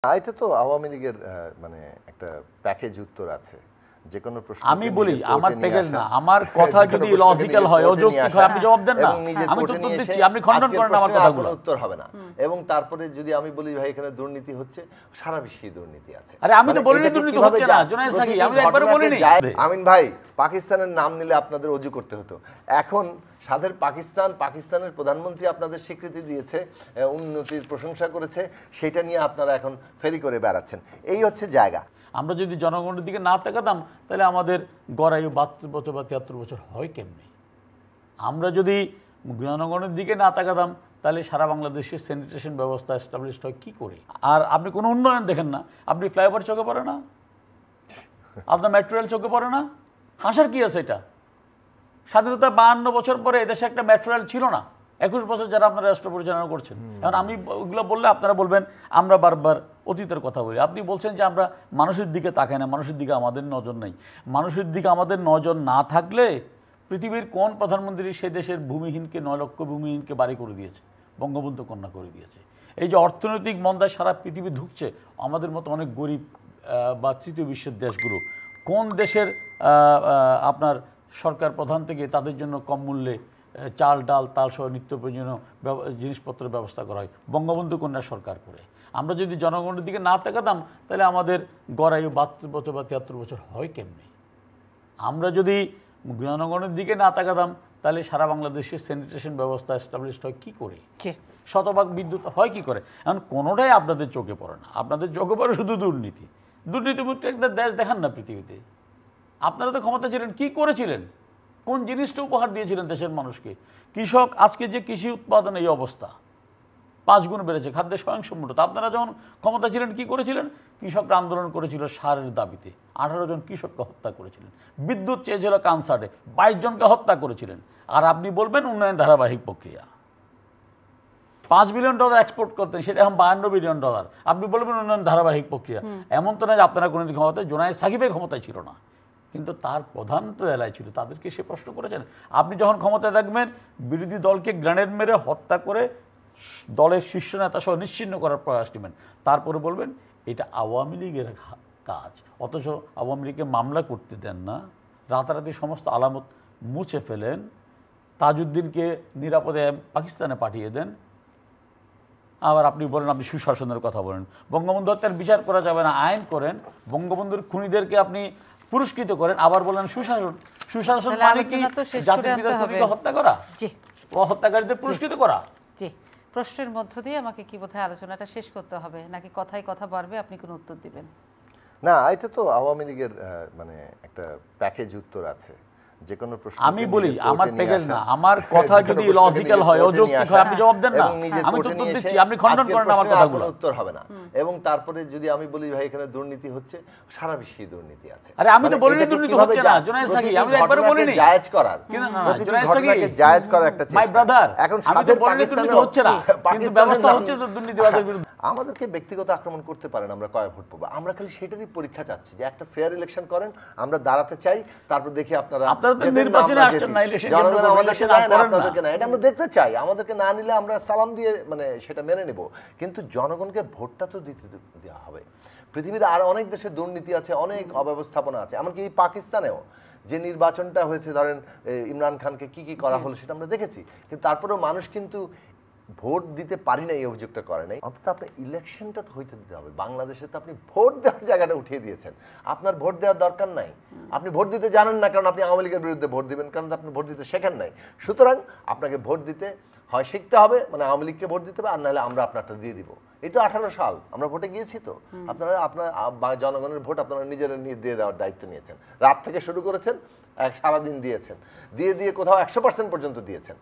এটা তো আওয়ামী লীগের মানে একটা প্যাকেজ উত্তর আছে যে কোনো প্রশ্ন আমি বলি আমার প্যাকেজ না আমার কথা যদি লজিক্যাল হয় অযৌক্তিক হয় আপনি জবাব দেন না আমি তো উত্তর দিচ্ছি আপনি খণ্ডন করেন আমার কথাগুলো উত্তর হবে না এবং তারপরে যদি আমি বলি ভাই এখানে দুর্নীতি হচ্ছে সারা বিশ্বে দুর্নীতি আছে আরে আমি তো বলিনি দুর্নীতি হচ্ছে না জোনায়েদ সাকি আমি একবারও বলিনি আমিন ভাই পাকিস্তানের নাম নিলে আপনাদের ওযু করতে হতো এখন সাদের পাকিস্তানের প্রধানমন্ত্রী আপনাদের স্বীকৃতি দিয়েছে উন্নতির প্রশংসা করেছে সেটা নিয়ে আপনারা এখন ফেরি করে বেড়াচ্ছেন এই হচ্ছে জায়গা আমরা যদি জনগণের দিকে না তাকাতাম তাহলে আমাদের গড় আয়ু 72 বছর বা 73 বছর হয় কেমনে আমরা যদি জনগণের দিকে না তাকাতাম তাহলে সারা বাংলাদেশের স্যানিটেশন ব্যবস্থা এস্টাবলিশড হয় কী করে আর আপনি কোনো উন্নয়ন দেখেন না আপনি ফ্লাইওভার চোখে পড়ে না আপনার মেট্রো রেল চোখে পড়ে না হাসার কী আছে এটা স্বাধীনতা 52 বছর পরে এদেশে একটা মেট্রো রেল ছিল না 21 বছর যারা আপনারা রাষ্ট্র পরিচালনা করছেন এখন আমি ওইগুলো বললে আপনারা বলবেন আমরা বারবার অতীতের কথা বলি আপনি বলছেন যে আমরা মানুষের দিকে তাকাই না মানুষের দিকে আমাদের নজর নেই মানুষের দিকে আমাদের নজর না থাকলে পৃথিবীর কোন প্রধানমন্ত্রী সে দেশের ভূমিহীনকে 9 লক্ষ ভূমিহীনকে বাড়ি করে দিয়েছে বঙ্গবন্ধু কন্যা করে দিয়েছে এই যে অর্থনৈতিক মন্দায় সারা পৃথিবী ঢুকছে আমাদের মতো অনেক গরিব বা তৃতীয় বিশ্বের দেশগুলো কোন দেশের আপনার সরকার প্রধান থেকে তাদের জন্য কম মূল্যে চাল ডাল তাল সহ নিত্য প্রয়োজনীয় জিনিসপত্রের ব্যবস্থা করা হয় বঙ্গবন্ধু কন্যা সরকার করে আমরা যদি জনগণের দিকে না তাকাতাম তাহলে আমাদের গড় আয়ু 72 বছর বা 73 বছর হয় কেমনে আমরা যদি জনগণের দিকে না তাকাতাম তাহলে সারা বাংলাদেশের স্যানিটেশন ব্যবস্থা এস্টাবলিশড হয় কী করে শতভাগ বিদ্যুৎ হয় কী করে এখন কোনোটাই আপনাদের চোখে পড়ে না আপনাদের চোখে পড়ে শুধু দুর্নীতিমুক্ত একটা দেশ দেখান না পৃথিবীতে আপনারা তো ক্ষমতা ছিলেন কী করেছিলেন কোন জিনিসটা উপহার দিয়েছিলেন দেশের মানুষকে কৃষক আজকে যে কৃষি উৎপাদন এই অবস্থা 5 গুণ বেড়েছে খাদ্যে স্বয়ংসম্পূর্ণতা আপনারা যখন ক্ষমতা ছিলেন কি করেছিলেন কৃষকরা আন্দোলন করেছিল সারের দাবিতে 18 জন কৃষককে হত্যা করেছিলেন বিদ্যুৎ চেয়েছিল কানসার্টে 22 জনকে হত্যা করেছিলেন আর আপনি বলবেন উন্নয়ন ধারাবাহিক প্রক্রিয়া $5 বিলিয়ন এক্সপোর্ট করতেন সেটা এখন $52 বিলিয়ন আপনি বলবেন উন্নয়ন ধারাবাহিক প্রক্রিয়া এমন তো না যে আপনারা কোনোদিন ক্ষমতায় জোনায়েদ সাকিবের ক্ষমতায় ছিল না কিন্তু তার প্রধান তো এলাকায় ছিল তাদেরকে সে প্রশ্ন করেছেন আপনি যখন ক্ষমতায় থাকবেন বিরোধী দলকে গ্রেনেড মেরে হত্যা করে দলের শীর্ষ নেতা সহ নিশ্চিহ্ন করার প্রয়াস নেবেন তারপরে বলবেন এটা আওয়ামী লীগের কাজ অথচ আওয়ামী লীগকে মামলা করতে দেন না রাতারাতি সমস্ত আলামত মুছে ফেলেন তাজউদ্দিনকে নিরাপদে পাকিস্তানে পাঠিয়ে দেন আবার আপনি বলেন আপনি সুশাসনের কথা বলেন বঙ্গবন্ধু হত্যার বিচার করা যাবে না আইন করেন বঙ্গবন্ধুর খুনিদেরকে আপনি পুরস্কৃত করেন আবার বলেন সুশাসন মানে কি জাতির পিতাকে হত্যা করা ও হত্যাকারীদের পুরস্কৃত করা জি প্রশ্নের মধ্য দিয়ে আমাকে কি বোধহয় আলোচনাটা শেষ করতে হবে নাকি কথায় কথা বাড়বে আপনি কোন উত্তর দিবেন না এটা তো আওয়ামী লীগের মানে একটা প্যাকেজ উত্তর আছে যে কোনো প্রশ্ন আমি বলি আমার প্যাকেজ না আমার কথা যদি লজিক্যাল হয় অযৌক্তিক হয় আপনি জবাব দেন না আমি তো উত্তর দিচ্ছি আপনি খণ্ডন করেন আমার কথাগুলো উত্তর হবে না এবং তারপরে যদি আমি বলি ভাই এখানে দুর্নীতি হচ্ছে সারা বিশ্বে দুর্নীতি আছে আরে আমি তো বলিনি দুর্নীতি হচ্ছে না জোনায়েদ সাকি আমি একবারও বলিনি জায়েজ করার জোনায়েদ সাকি জায়েজ করার একটা চেষ্টা মাই ব্রাদার এখন সাথে পাকিস্তানে হচ্ছে না কিন্তু ব্যবস্থা হচ্ছে তো দুর্নীতিবাজের বিরুদ্ধে আমাদেরকে ব্যক্তিগত আক্রমণ করতে পারেন আমরা কয় ভোট পাবো আমরা খালি সেটারই পরীক্ষা চাচ্ছি যে একটা ফেয়ার ইলেকশন করেন আমরা দাঁড়াতে চাই তারপর দেখি আপনারা নির্বাচনে আসছেন না ইলেকশন আমাদেরকে আপনাদেরকে না এটা আমরা দেখতে চাই আমাদেরকে না নিলে আমরা সালাম দিয়ে মানে সেটা মেনে নেব কিন্তু জনগণকে ভোটটা তো দিতে দেওয়া হবে পৃথিবীতে আর অনেক দেশে দুর্নীতি আছে অনেক অব্যবস্থাপনা আছে এমনকি এই পাকিস্তানেও যে নির্বাচনটা হয়েছে ধরেন ইমরান খানকে কি কি করা হলো সেটা আমরা দেখেছি কিন্তু তারপরেও মানুষ কিন্তু ভোট দিতে পারি না এই অভিযোগটা করে নাই অন্তত আপনার ইলেকশনটা তো হইতে দিতে হবে বাংলাদেশে তো আপনি ভোট দেওয়ার জায়গাটা উঠিয়ে দিয়েছেন আপনার ভোট দেওয়ার দরকার নাই আপনি ভোট দিতে জানেন না কারণ আপনি আওয়ামী লীগের বিরুদ্ধে ভোট দিবেন কারণ আপনি ভোট দিতে শেখেন নাই সুতরাং আপনাকে ভোট দিতে হয় শিখতে হবে মানে আওয়ামী লীগকে ভোট দিতে হবে আর নাহলে আমরা আপনারটা দিয়ে দিব এই তো 18 সাল আমরা ভোটে গিয়েছি তো আপনারা আপনার জনগণের ভোট আপনারা নিজেরা নিয়ে দিয়ে দেওয়ার দায়িত্ব নিয়েছেন রাত থেকে শুরু করেছেন সারাদিন দিয়েছেন দিয়ে কোথাও 100% পর্যন্ত দিয়েছেন